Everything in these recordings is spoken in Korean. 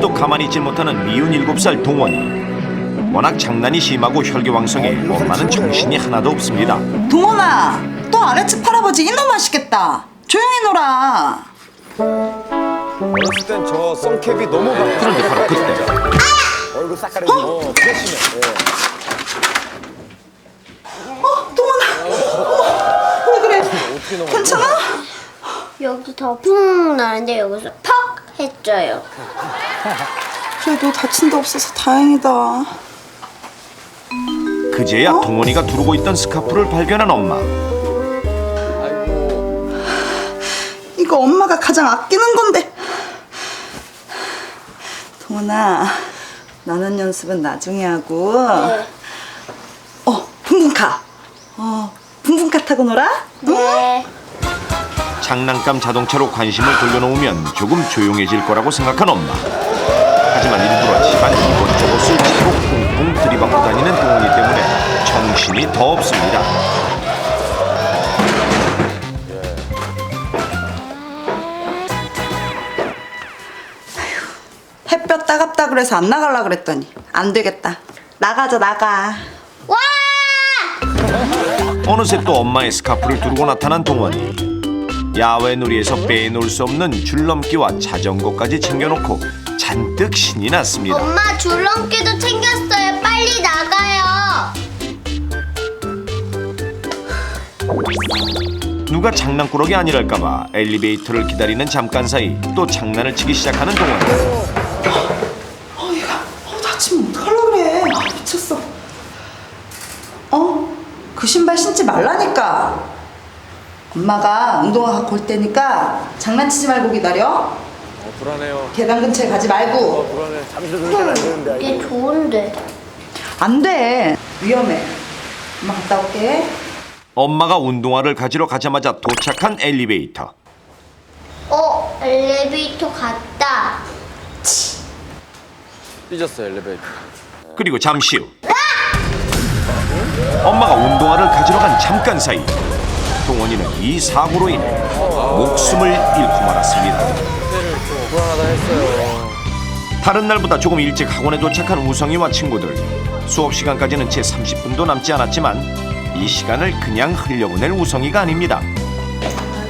잠시도 가만히 있질 못하는 미운 7살 동원이. 워낙 장난이 심하고 혈기왕성해 엄마는 정신이 하나도 없습니다. 동원아, 또 아랫집 할아버지 이놈 맛있겠다. 조용히 놀아. 어렸을 땐 저 썬캡이 너무 막 그런데 바로 그때 얼굴 싹가리고 프레시네. 동원아, 왜 그래? 괜찮아? 여기 더 푹 나는데 여기서 퍽 했어요. 그래도 다친 데 없어서 다행이다. 그제야 동원이가 두르고 있던 스카프를 발견한 엄마. 이거 엄마가 가장 아끼는 건데. 동원아, 나는 연습은 나중에 하고. 네. 붕붕카. 붕붕카 타고 놀아? 네. 장난감 자동차로 관심을 돌려놓으면 조금 조용해질 거라고 생각한 엄마. 하지만 일부러 집안 이곳저곳을 차고 꽁꽁 들이받고 다니는 동원이 때문에 정신이 더 없습니다. 햇볕 따갑다 그래서 안 나가려 그랬더니 안 되겠다. 나가자, 나가. 와! 어느새 또 엄마의 스카프를 두르고 나타난 동원이. 야외 놀이에서 빼놓을 수 없는 줄넘기와 자전거까지 챙겨놓고 잔뜩 신이 났습니다. 엄마 줄넘기도 챙겼어요. 빨리 나가요. 누가 장난꾸러기 아니랄까봐 엘리베이터를 기다리는 잠깐 사이 또 장난을 치기 시작하는 동원이. 얘가 다치면 어떡하려고 그래. 미쳤어. 그 신발 신지 말라니까. 엄마가 운동화 갖고 올 테니까 장난치지 말고 기다려. 불안해요. 계단 근처에 가지 말고. 불안해. 잠시도 그렇게는 안 되는데. 이게 좋은데. 안 돼. 위험해. 엄마 갔다 올게. 엄마가 운동화를 가지러 가자마자 도착한 엘리베이터. 엘리베이터 갔다. 삐졌어요 엘리베이터. 그리고 잠시 후 엄마가 운동화를 가지러 간 잠깐 사이 동원이는 이 사고로 인해 목숨을 잃고 말았습니다. 불안하다 했어요. 다른 날보다 조금 일찍 학원에 도착한 우성이와 친구들. 수업 시간까지는 채 30분도 남지 않았지만 이 시간을 그냥 흘려보낼 우성이가 아닙니다.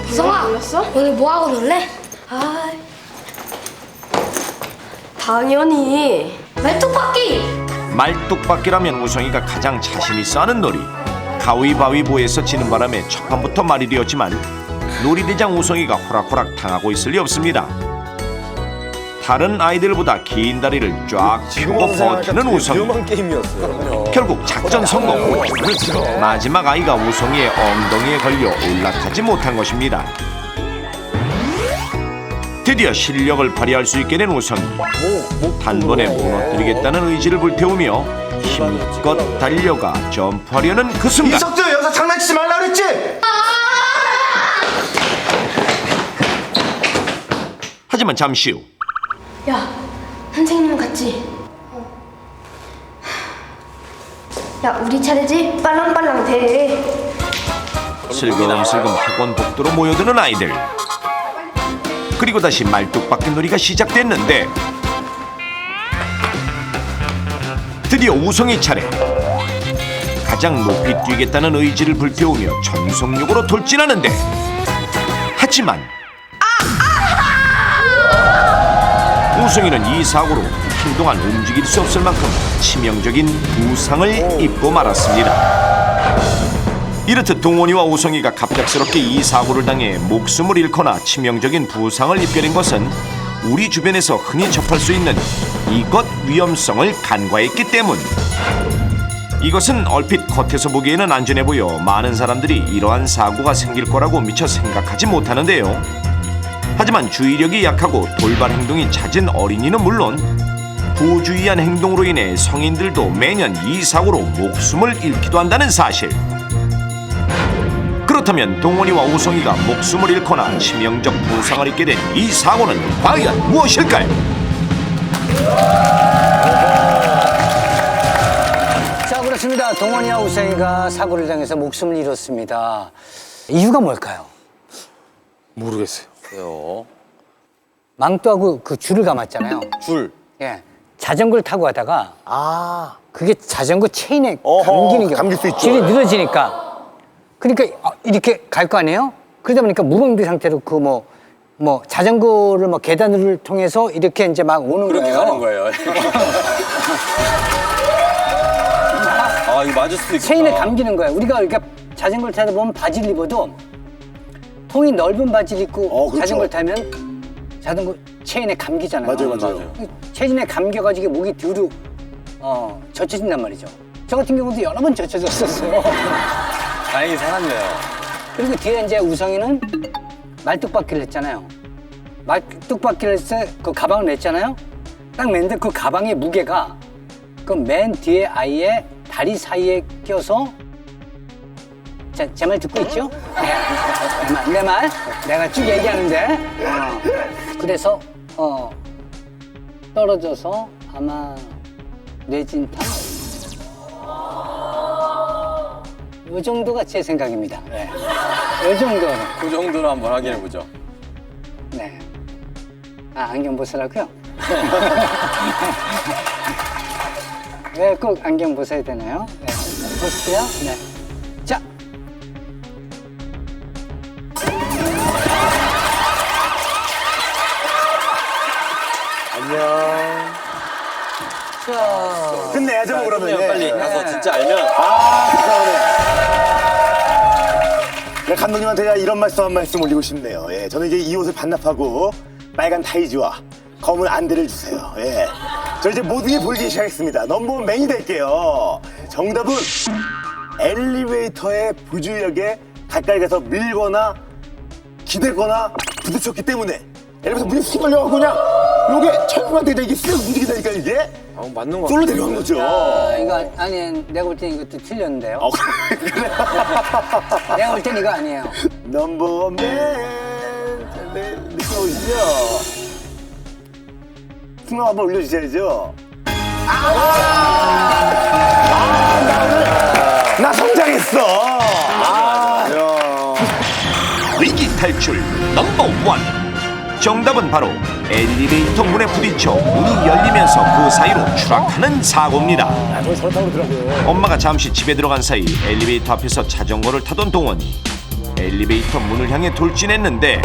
우성아, 오늘 뭐하고 놀래? 당연히 말뚝박기! 말뚝박기라면 우성이가 가장 자신 있어 하는 놀이. 가위바위보에서 지는 바람에 첫 판부터 말이 되었지만 놀이대장 우성이가 호락호락 당하고 있을 리 없습니다. 다른 아이들보다 긴 다리를 쫙 펴고 버티는 우성이. 위험한 게임이었어요. 결국 작전 성공. 그렇죠. 마지막 아이가 우성이의 엉덩이에 걸려 올라타지 못한 것입니다. 드디어 실력을 발휘할 수 있게 된 우성이. 단번에 무너뜨리겠다는 의지를 불태우며 힘껏 달려가 점프하려는 그 순간 이석주 여기서 장난치지 말라 그랬지? 하지만 잠시 후 야, 선생님 같지? 야, 우리 차례지? 빨랑빨랑 돼. 슬금슬금 학원 복도로 모여드는 아이들. 그리고 다시 말뚝박기 놀이가 시작됐는데 드디어 우성이 차례. 가장 높이 뛰겠다는 의지를 불태우며 전속력으로 돌진하는데 하지만 우성이는 이 사고로 한동안 움직일 수 없을 만큼 치명적인 부상을 입고 말았습니다. 이렇듯 동원이와 우성이가 갑작스럽게 이 사고를 당해 목숨을 잃거나 치명적인 부상을 입게 된 것은 우리 주변에서 흔히 접할 수 있는 이것 위험성을 간과했기 때문. 이것은 얼핏 겉에서 보기에는 안전해 보여 많은 사람들이 이러한 사고가 생길 거라고 미처 생각하지 못하는데요. 하지만 주의력이 약하고 돌발 행동이 잦은 어린이는 물론 부주의한 행동으로 인해 성인들도 매년 이 사고로 목숨을 잃기도 한다는 사실. 그렇다면 동원이와 우성이가 목숨을 잃거나 치명적 부상을 입게 된 이 사고는 과연 무엇일까요? 자, 그렇습니다. 동원이와 우성이가 사고를 당해서 목숨을 잃었습니다. 이유가 뭘까요? 모르겠어요. 망토하고 그 줄을 감았잖아요. 줄. 예, 자전거를 타고 가다가 아. 그게 자전거 체인에 어허, 감기는 게 감길 수 있죠. 질이 늘어지니까 그러니까 이렇게 갈 거 아니에요? 그러다 보니까 무방비 상태로 그 뭐 자전거를 뭐 계단을 통해서 이렇게 이제 막 오는 그렇게 거예요. 가는 거예요. 아, 이거 맞을 수도 있겠다. 체인에 감기는 거예요. 우리가 이렇게 자전거를 타다 보면 바지를 입어도 통이 넓은 바지를 입고 그렇죠. 자전거를 타면 자전거 체인에 감기잖아요. 맞아요. 체인에 감겨가지고 목이 뒤로 젖혀진단 말이죠. 저 같은 경우도 여러 번 젖혀졌었어요. 다행히 살았네요. 그리고 뒤에 이제 우성이는 말뚝박기를 했잖아요. 말뚝박기를 해서 그 가방을 냈잖아요. 딱 냈는데 그 가방의 무게가 그 맨 뒤에 아이의 다리 사이에 껴서 제 말 듣고 있죠? 내 말 내가 쭉 얘기하는데 그래서 떨어져서 아마 뇌진탕 이 정도가 제 생각입니다. 네. 이 정도는. 그 정도로 한번 확인해 보죠. 네. 안경 벗으라고요? 왜 꼭 안경 벗어야 되나요? 네. 벗을게요. 네. 자. 안녕. 자. 끝내야죠, 뭐, 그러면. 빨리 가서 진짜 알면. 네, 감독님한테 제가 이런 말씀 한 말씀 올리고 싶네요. 예, 저는 이제 이 옷을 반납하고 빨간 타이즈와 검은 안대를 주세요. 예. 저 이제 모든 게 보이기 시작했습니다. 넘버원 맨이 될게요. 정답은 엘리베이터의 부주역에 가까이 가서 밀거나 기대거나 부딪혔기 때문에 엘리베이터 문이 쑥 열려갖고 그냥 요게 철구한테 이게 쓱 움직이다니까 이게 맞는 거 솔로 데려간 거죠. 이거 아니 내가 볼 땐 이것도 틀렸는데요. 그래. 내가 볼 땐 이거 아니에요. 넘버원 맨. 네, 느낌 오시죠? 풍랑 한번 올려주셔야죠. 나 성장했어. 위기 탈출 넘버 원. 정답은 바로 엘리베이터 문에 부딪혀 문이 열리면서 그 사이로 추락하는 사고입니다. 저기 저렇다고 그러더라고요. 엄마가 잠시 집에 들어간 사이 엘리베이터 앞에서 자전거를 타던 동원이 엘리베이터 문을 향해 돌진했는데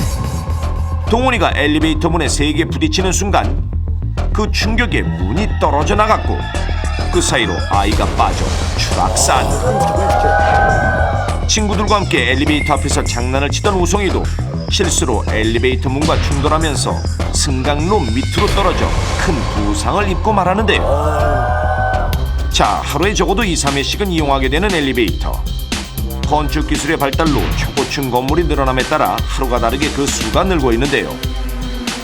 동원이가 엘리베이터 문에 세게 부딪히는 순간 그 충격에 문이 떨어져 나갔고 그 사이로 아이가 빠져 추락사고. 친구들과 함께 엘리베이터 앞에서 장난을 치던 우성이도 실수로 엘리베이터 문과 충돌하면서 승강로 밑으로 떨어져 큰 부상을 입고 말하는데요. 자, 하루에 적어도 2-3회씩은 이용하게 되는 엘리베이터. 건축 기술의 발달로 초고층 건물이 늘어남에 따라 하루가 다르게 그 수가 늘고 있는데요.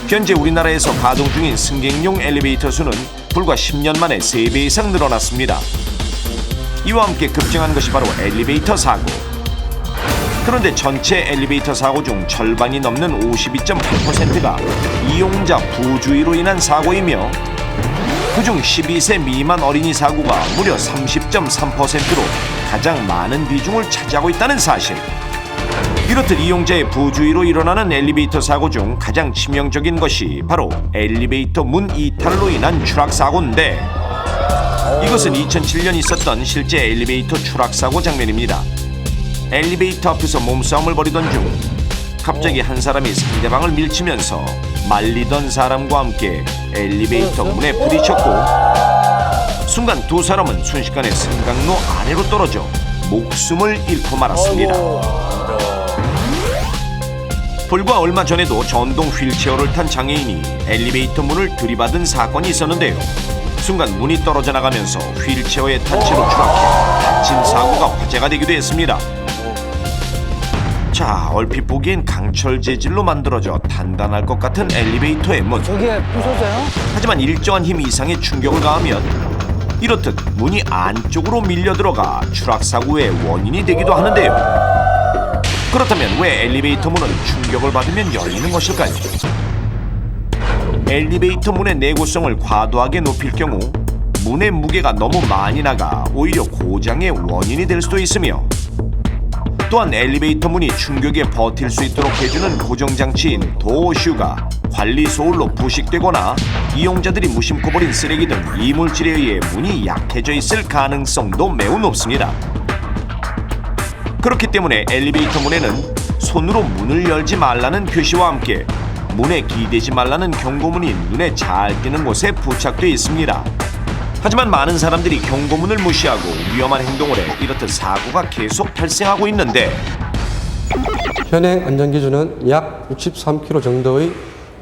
현재 우리나라에서 가동 중인 승객용 엘리베이터 수는 불과 10년 만에 3배 이상 늘어났습니다. 이와 함께 급증한 것이 바로 엘리베이터 사고. 그런데 전체 엘리베이터 사고 중 절반이 넘는 52.8%가 이용자 부주의로 인한 사고이며 그중 12세 미만 어린이 사고가 무려 30.3%로 가장 많은 비중을 차지하고 있다는 사실. 이렇듯 이용자의 부주의로 일어나는 엘리베이터 사고 중 가장 치명적인 것이 바로 엘리베이터 문 이탈로 인한 추락사고인데 이것은 2007년 있었던 실제 엘리베이터 추락사고 장면입니다. 엘리베이터 앞에서 몸싸움을 벌이던 중 갑자기 한 사람이 상대방을 밀치면서 말리던 사람과 함께 엘리베이터 문에 부딪혔고 순간 두 사람은 순식간에 승강로 아래로 떨어져 목숨을 잃고 말았습니다. 불과 얼마 전에도 전동 휠체어를 탄 장애인이 엘리베이터 문을 들이받은 사건이 있었는데요. 순간 문이 떨어져 나가면서 휠체어에 탄 채로 추락해 다친 사고가 화제가 되기도 했습니다. 자, 얼핏 보기엔 강철 재질로 만들어져 단단할 것 같은 엘리베이터의 문. 저게 부서져요? 하지만 일정한 힘 이상의 충격을 가하면 이렇듯 문이 안쪽으로 밀려 들어가 추락사고의 원인이 되기도 하는데요. 그렇다면 왜 엘리베이터 문은 충격을 받으면 열리는 것일까요? 엘리베이터 문의 내구성을 과도하게 높일 경우 문의 무게가 너무 많이 나가 오히려 고장의 원인이 될 수도 있으며 또한 엘리베이터 문이 충격에 버틸 수 있도록 해주는 고정장치인 도어슈가 관리 소홀로 부식되거나 이용자들이 무심코 버린 쓰레기 등 이물질에 의해 문이 약해져 있을 가능성도 매우 높습니다. 그렇기 때문에 엘리베이터 문에는 손으로 문을 열지 말라는 표시와 함께 문에 기대지 말라는 경고문이 눈에 잘 띄는 곳에 부착되어 있습니다. 하지만 많은 사람들이 경고문을 무시하고 위험한 행동을 해 이렇듯 사고가 계속 발생하고 있는데 현행 안전기준은 약 63kg 정도의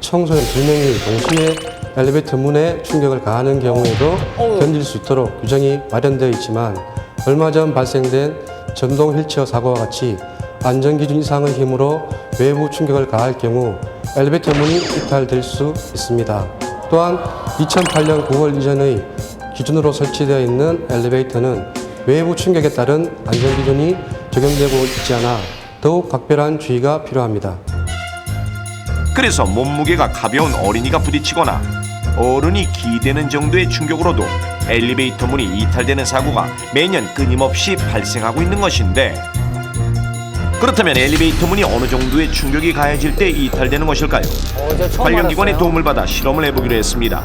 청소년 2명이 동시에 엘리베이터 문에 충격을 가하는 경우에도 견딜 수 있도록 규정이 마련되어 있지만 얼마 전 발생된 전동 휠체어 사고와 같이 안전기준 이상의 힘으로 외부 충격을 가할 경우 엘리베이터 문이 이탈될 수 있습니다. 또한 2008년 9월 이전의 기준으로 설치되어 있는 엘리베이터는 외부 충격에 따른 안전기준이 적용되고 있지 않아 더욱 각별한 주의가 필요합니다. 그래서 몸무게가 가벼운 어린이가 부딪히거나 어른이 기대는 정도의 충격으로도 엘리베이터 문이 이탈되는 사고가 매년 끊임없이 발생하고 있는 것인데 그렇다면 엘리베이터 문이 어느 정도의 충격이 가해질 때 이탈되는 것일까요? 저 처음 관련 기관의 알았어요. 도움을 받아 실험을 해보기로 했습니다.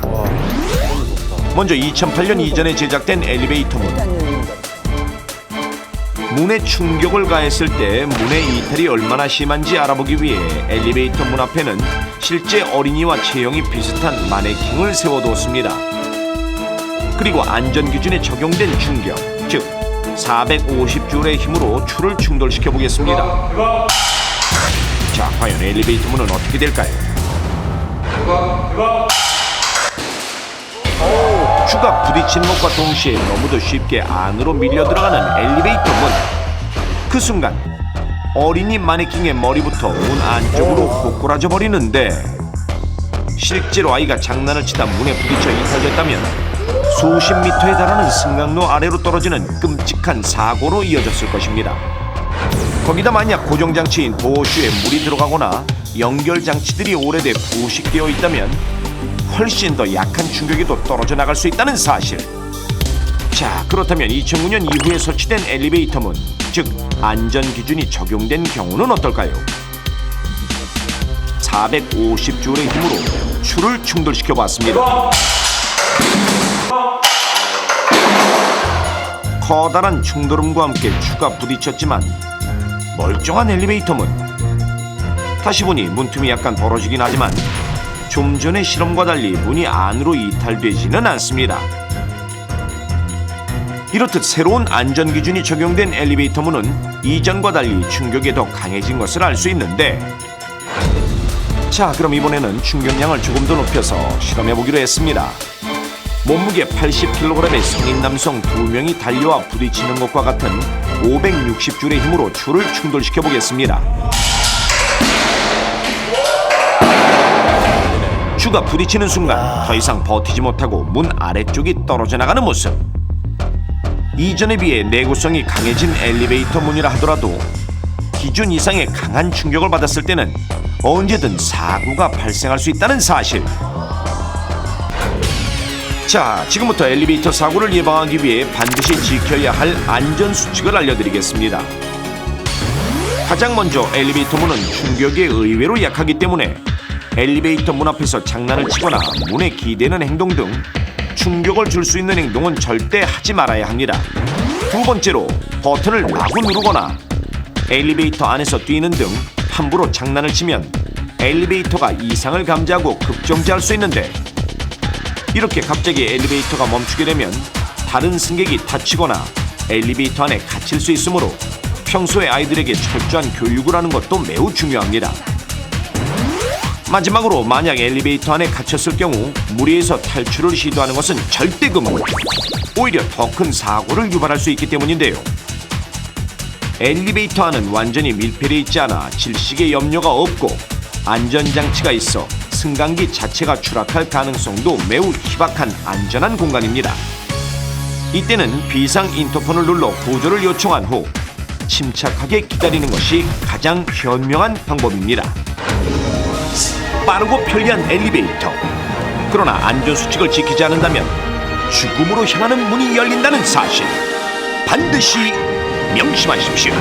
먼저 2008년 이전에 제작된 엘리베이터 문. 문에 충격을 가했을 때 문의 이탈이 얼마나 심한지 알아보기 위해 엘리베이터 문 앞에는 실제 어린이와 체형이 비슷한 마네킹을 세워두었습니다. 그리고 안전기준에 적용된 충격, 즉 450줄의 힘으로 줄을 충돌시켜 보겠습니다. 자, 과연 엘리베이터 문은 어떻게 될까요? 추가 부딪히는 것과 동시에 너무도 쉽게 안으로 밀려 들어가는 엘리베이터 문. 그 순간 어린이 마네킹의 머리부터 문 안쪽으로 고꾸라져 버리는데 실제로 아이가 장난을 치다 문에 부딪혀 이탈됐다면 수십 미터에 달하는 승강로 아래로 떨어지는 끔찍한 사고로 이어졌을 것입니다. 거기다 만약 고정장치인 도어슈에 물이 들어가거나 연결장치들이 오래돼 부식되어 있다면 훨씬 더 약한 충격에도 떨어져 나갈 수 있다는 사실. 자, 그렇다면 2009년 이후에 설치된 엘리베이터 문, 즉 안전기준이 적용된 경우는 어떨까요? 450줄의 힘으로 줄을 충돌시켜 봤습니다. 커다란 충돌음과 함께 추가 부딪혔지만 멀쩡한 엘리베이터 문. 다시 보니 문틈이 약간 벌어지긴 하지만 좀 전의 실험과 달리 문이 안으로 이탈되지는 않습니다. 이렇듯 새로운 안전기준이 적용된 엘리베이터 문은 이전과 달리 충격에 더 강해진 것을 알 수 있는데 자, 그럼 이번에는 충격량을 조금 더 높여서 실험해보기로 했습니다. 몸무게 80kg의 성인 남성 2명이 달려와 부딪히는 것과 같은 560줄의 힘으로 줄을 충돌시켜 보겠습니다. 주가 부딪히는 순간 더 이상 버티지 못하고 문 아래쪽이 떨어져 나가는 모습. 이전에 비해 내구성이 강해진 엘리베이터 문이라 하더라도 기준 이상의 강한 충격을 받았을 때는 언제든 사고가 발생할 수 있다는 사실. 자, 지금부터 엘리베이터 사고를 예방하기 위해 반드시 지켜야 할 안전수칙을 알려드리겠습니다. 가장 먼저 엘리베이터 문은 충격에 의외로 약하기 때문에 엘리베이터 문 앞에서 장난을 치거나 문에 기대는 행동 등 충격을 줄 수 있는 행동은 절대 하지 말아야 합니다. 두 번째로 버튼을 마구 누르거나 엘리베이터 안에서 뛰는 등 함부로 장난을 치면 엘리베이터가 이상을 감지하고 급정지할 수 있는데 이렇게 갑자기 엘리베이터가 멈추게 되면 다른 승객이 다치거나 엘리베이터 안에 갇힐 수 있으므로 평소에 아이들에게 철저한 교육을 하는 것도 매우 중요합니다. 마지막으로 만약 엘리베이터 안에 갇혔을 경우 무리해서 탈출을 시도하는 것은 절대 금물. 오히려 더 큰 사고를 유발할 수 있기 때문인데요. 엘리베이터 안은 완전히 밀폐되어 있지 않아 질식의 염려가 없고 안전장치가 있어 승강기 자체가 추락할 가능성도 매우 희박한 안전한 공간입니다. 이때는 비상 인터폰을 눌러 구조를 요청한 후 침착하게 기다리는 것이 가장 현명한 방법입니다. 빠르고 편리한 엘리베이터. 그러나 안전수칙을 지키지 않는다면 죽음으로 향하는 문이 열린다는 사실 반드시 명심하십시오.